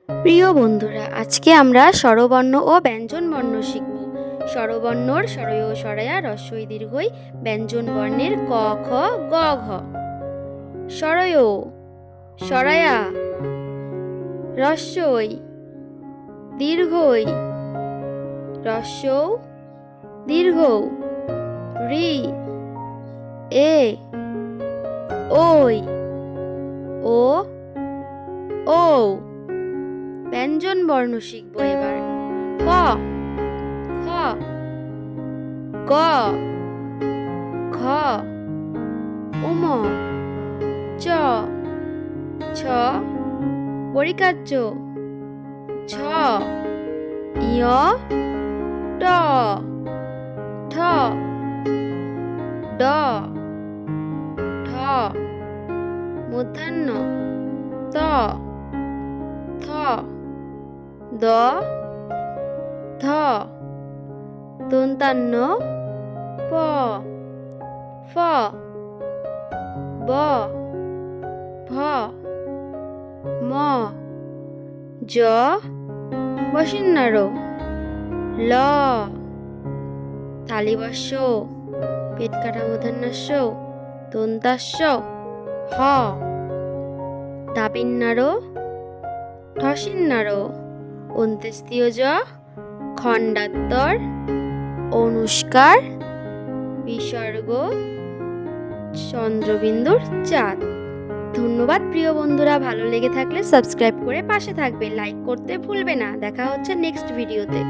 প্রিয় বন্ধুরা, আজকে আমরা স্বরবর্ণ ও ব্যঞ্জনবর্ণ শিখব। স্বরবর্ণর স্বরয় ও স্বরায়া রস্বই দীর্ঘই, ব্যঞ্জন বর্ণের ক খ গ ঘ। স্বরয় স্বরায়া রস্বই দীর্ঘই রস্যৌ দীর্ঘ রি এ ওই ও ও। ব্যঞ্জন বর্ণ শিখবো এবার। ক খ গ ঘ উম চ ছ বরিকার্য ঝ ইয় ট ঠ ড ঢ মূর্ধন্য ত থ দ ধ দন্তান্ন প ফ ব ভ ম জ বসিন্নার ল তালিবস্য পেট কাটা মূর্ধন্যাস্য দন্তাস্য হ দাবিন্নার ঠসিন্নার অন্ত্যেস্তীয় জ খণ্ডাত্তর অনুষ্কার বিসর্গ চন্দ্রবিন্দুর চাঁদ। ধন্যবাদ প্রিয় বন্ধুরা, ভালো লেগে থাকলে সাবস্ক্রাইব করে পাশে থাকবে, লাইক করতে ভুলবে না। দেখা হচ্ছে নেক্সট ভিডিওতে।